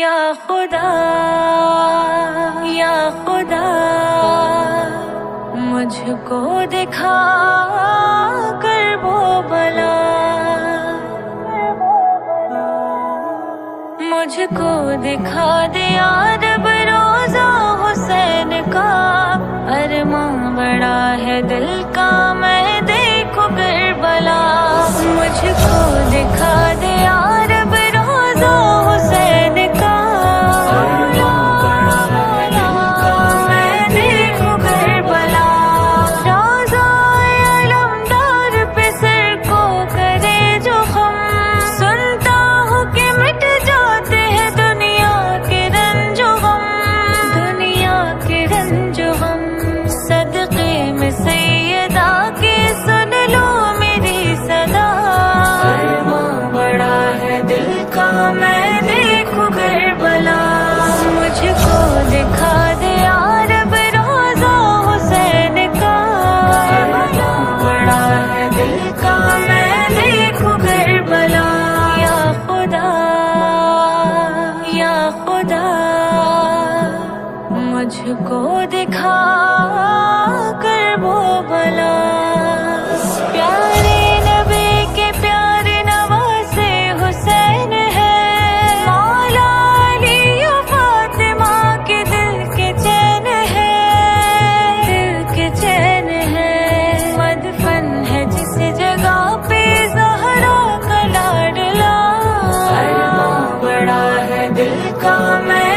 یا خدا یا خدا مجھ کو دکھا کر وہ بلا، مجھ کو دکھا دے یا رب روزہ حسین کا، ارماں بڑا ہے دل کا میں دیکھوں کربلا، مجھ کو دکھا دے یا رب روزہ حسین کا، میں دیکھوں کربلا، روزہ علمدار پہ سر کو کرے جو غم، سنتا ہوں کہ مٹ جاتے ہیں دنیا کے رنج و غم، دنیا کے رنج و غم، صدقے میں سیدہ کے سن لو میری صدا، ارماں بڑا ہے دل کا میں دیکھوں کربلا، مجھ کو دکھا دے یا رب روزہ حسین کا، ارماں بڑا ہے دل کا میں دیکھوں کربلا، یا خدا یا خدا مجھ کو دکھا کر وہ بلا، پیارے نبی کے پیارے نواسے حسین ہے، مولا علی و فاطمہ کے دل کے چین ہے، دل کے چین ہے، مدفن ہے جس جگہ پہ زہرا کا لاڈلا، ارماں بڑا ہے دل کا میں